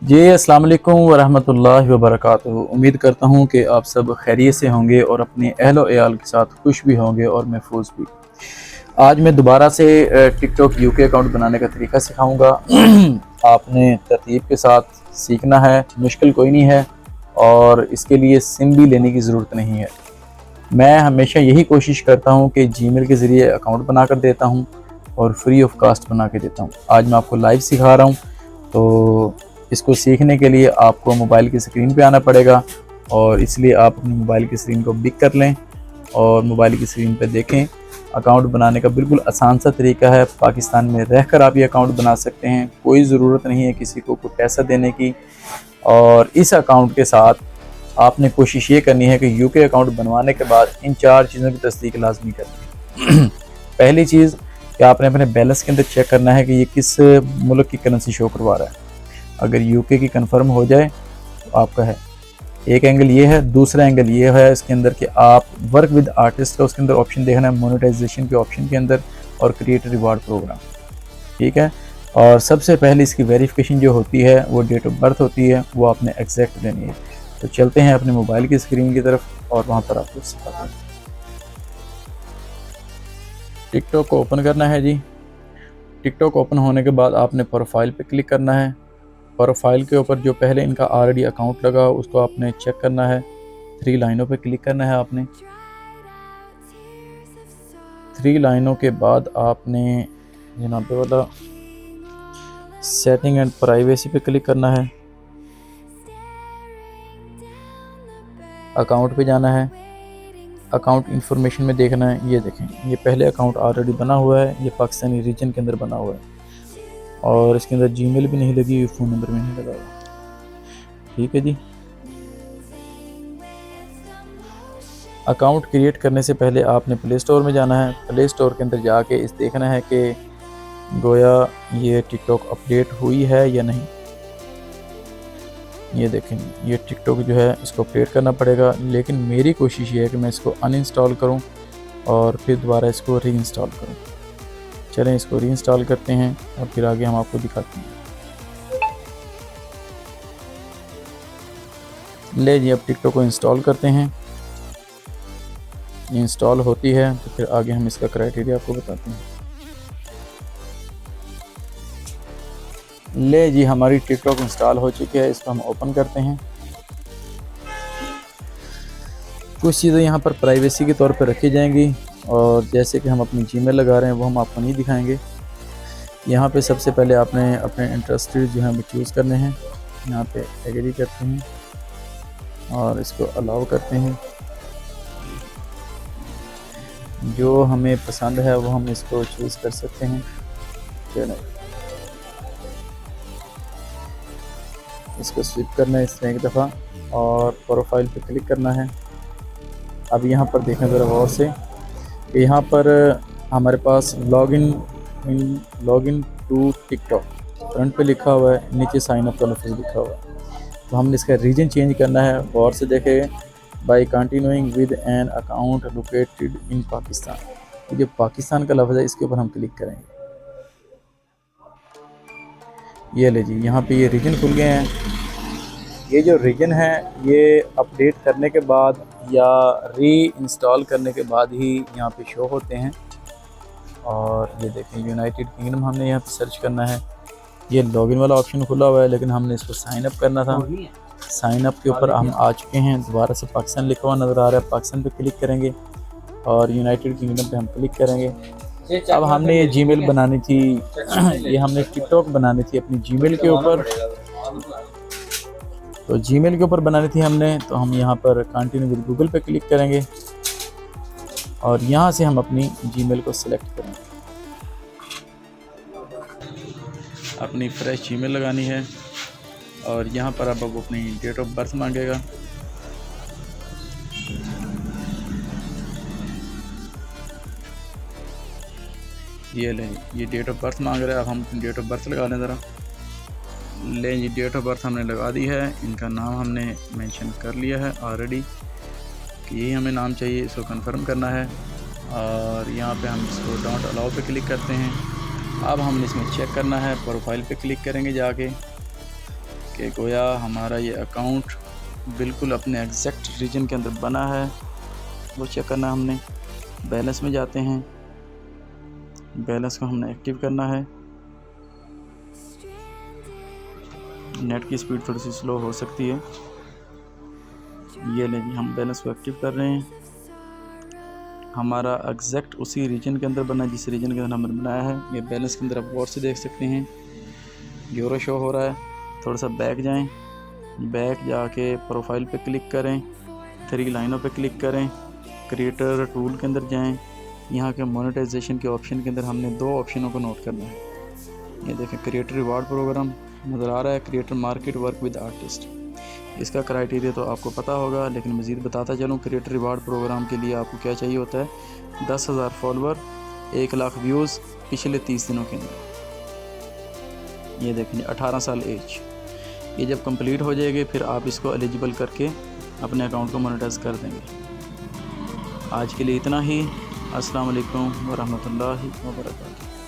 जी अस्सलाम वालेकुम वरहमतुल्लाहि वबरकातुहू। उम्मीद करता हूँ कि आप सब खैरियत से होंगे और अपने अहलो अयाल के साथ खुश भी होंगे और महफूज भी। आज मैं दोबारा से टिकटॉक यूके अकाउंट बनाने का तरीका सिखाऊंगा। आपने तरतीब के साथ सीखना है, मुश्किल कोई नहीं है और इसके लिए सिम भी लेने की ज़रूरत नहीं है। मैं हमेशा यही कोशिश करता हूँ कि जीमेल के ज़रिए अकाउंट बना कर देता हूँ और फ्री ऑफ कास्ट बना के देता हूँ। आज मैं आपको लाइव सिखा रहा हूँ, तो इसको सीखने के लिए आपको मोबाइल की स्क्रीन पे आना पड़ेगा और इसलिए आप अपनी मोबाइल की स्क्रीन को पिक कर लें और मोबाइल की स्क्रीन पे देखें। अकाउंट बनाने का बिल्कुल आसान सा तरीका है। पाकिस्तान में रहकर आप ये अकाउंट बना सकते हैं, कोई ज़रूरत नहीं है किसी को कोई पैसा देने की। और इस अकाउंट के साथ आपने कोशिश ये करनी है कि यूके अकाउंट बनवाने के बाद इन 4 चीज़ों की तस्दीक लाजमी करनी है। पहली चीज़ कि आपने अपने बैलेंस के अंदर चेक करना है कि ये किस मुल्क की करेंसी शो करवा रहा है। अगर यूके की कंफर्म हो जाए तो आपका है। एक एंगल ये है, दूसरा एंगल ये है इसके अंदर कि आप वर्क विद आर्टिस्ट का उसके अंदर ऑप्शन देखना है, मोनेटाइजेशन के ऑप्शन के अंदर, और क्रिएट रिवार्ड प्रोग्राम। ठीक है। और सबसे पहले इसकी वेरिफिकेशन जो होती है वो डेट ऑफ बर्थ होती है, वो आपने एग्जैक्ट देनी है। तो चलते हैं अपने मोबाइल की स्क्रीन की तरफ और वहाँ पर आपको सिखाते हैं। टिकटॉक को ओपन करना है जी। टिकटॉक ओपन होने के बाद आपने प्रोफाइल पे क्लिक करना है। प्रोफाइल के ऊपर जो पहले इनका ऑलरेडी अकाउंट लगा उसको आपने चेक करना है। 3 लाइनों पे क्लिक करना है आपने। 3 लाइनों के बाद आपने यहाँ पे वाला सेटिंग एंड प्राइवेसी पे क्लिक करना है। अकाउंट पे जाना है, अकाउंट इंफॉर्मेशन में देखना है। ये देखें, ये पहले अकाउंट ऑलरेडी बना हुआ है, ये पाकिस्तानी रीजन के अंदर बना हुआ है और इसके अंदर जीमेल भी नहीं लगी हुई, फ़ोन नंबर भी नहीं लगा हुआ। ठीक है जी। अकाउंट क्रिएट करने से पहले आपने प्ले स्टोर में जाना है। प्ले स्टोर के अंदर जाके इस देखना है कि गोया ये टिकटॉक अपडेट हुई है या नहीं। ये देखें, ये टिकटॉक जो है इसको अपडेट करना पड़ेगा, लेकिन मेरी कोशिश ये है कि मैं इसको अनइंस्टॉल करूं और फिर दोबारा इसको री इंस्टॉल करूं। चलें इसको री इंस्टॉल करते हैं और फिर आगे हम आपको दिखाते हैं। ले जी, अब टिकटॉक को इंस्टॉल करते हैं। ये इंस्टॉल होती है तो फिर आगे हम इसका क्राइटेरिया आपको बताते हैं। ले जी, हमारी टिकटॉक इंस्टॉल हो चुकी है। इसको हम ओपन करते हैं। कुछ चीज़ें यहाँ पर प्राइवेसी के तौर पर रखी जाएंगी और जैसे कि हम अपनी जीमेल लगा रहे हैं वो हम आपको नहीं दिखाएंगे। यहाँ पे सबसे पहले आपने अपने इंटरेस्टेड जो है वो चूज़ करने हैं। यहाँ पे एग्री करते हैं और इसको अलाउ करते हैं। जो हमें पसंद है वो हम इसको चूज़ कर सकते हैं। चलो इसको स्विप करना है इसमें एक दफ़ा और प्रोफाइल पे क्लिक करना है। अब यहाँ पर देखें ज़रा गौर से, यहाँ पर हमारे पास लॉगिन टू टिकटॉक फ्रंट पे लिखा हुआ है, नीचे साइन अप का लफ्ज़ लिखा हुआ है। तो हमने इसका रीजन चेंज करना है। गौर से देखें, by continuing with an account located in Pakistan. तो जो पाकिस्तान का लफ्ज़ है इसके ऊपर हम क्लिक करेंगे। ये ले जी, यहाँ पे ये रीजन खुल गए हैं। ये जो रीजन है ये अपडेट करने के बाद या री इंस्टॉल करने के बाद ही यहाँ पे शो होते हैं। और ये देखें, यूनाइटेड किंगडम हमने यहाँ पे सर्च करना है। ये लॉगिन वाला ऑप्शन खुला हुआ है लेकिन हमने इसको साइन अप करना था। साइन अप के ऊपर हम आ चुके हैं। दोबारा से पाकिस्तान लिखा हुआ नज़र आ रहा है, पाकिस्तान पे क्लिक करेंगे और यूनाइटेड किंगडम पे हम क्लिक करेंगे। अब हमने ये जीमेल बनानी थी, ये हमने टिकटॉक बनानी थी अपनी जीमेल के ऊपर। तो जीमेल के ऊपर बनानी थी हमने, तो हम यहाँ पर कंटिन्यू विद गूगल पे क्लिक करेंगे और यहाँ से हम अपनी जीमेल को सिलेक्ट करेंगे। अपनी फ्रेश जीमेल लगानी है और यहाँ पर अब अपनी डेट ऑफ बर्थ मांगेगा। ये लें, ये डेट ऑफ बर्थ मांग रहा है। अब हम डेट ऑफ बर्थ लगा लें ज़रा। लें जी, डेट ऑफ बर्थ हमने लगा दी है। इनका नाम हमने मेंशन कर लिया है ऑलरेडी कि यही हमें नाम चाहिए। इसको कंफर्म करना है और यहाँ पे हम इसको डोंट अलाउ पे क्लिक करते हैं। अब हमने इसमें चेक करना है, प्रोफाइल पे क्लिक करेंगे जाके कि गोया हमारा ये अकाउंट बिल्कुल अपने एग्जैक्ट रीजन के अंदर बना है। वो चेक करना हमने। बैलेंस में जाते हैं, बैलेंस को हमने एक्टिव करना है। नेट की स्पीड थोड़ी सी स्लो हो सकती है। ये ले जी, हम बैलेंस को एक्टिव कर रहे हैं। हमारा एग्जैक्ट उसी रीजन के अंदर बना है जिस रीजन के अंदर हमने बनाया है। ये बैलेंस के अंदर आप गौर से देख सकते हैं, यूरो शो हो रहा है। थोड़ा सा बैक जाएं, बैक जाके प्रोफाइल पे क्लिक करें, 3 लाइनों पे क्लिक करें, क्रिएटर टूल के अंदर जाएं। यहाँ के मोनेटाइजेशन के ऑप्शन के अंदर हमने 2 ऑप्शनों को नोट करना है। ये देखें, क्रिएटर रिवार्ड प्रोग्राम नज़र आ रहा है, creator market work with artist. इसका क्राइटेरिया तो आपको पता होगा, लेकिन मज़ीद बताता चलूँ। क्रिएटर रिवार्ड प्रोग्राम के लिए आपको क्या चाहिए होता है? 10,000 फॉलोवर, 1 लाख व्यूज़ पिछले 30 दिनों के अंदर। ये देखें, 18 साल एज। ये जब कंप्लीट हो जाएगी फिर आप इसको एलिजिबल करके अपने अकाउंट को मोनेटाइज कर देंगे। आज के लिए इतना ही। अस्सलाम वालेकुम व रहमतुल्लाहि व बरकातुहू।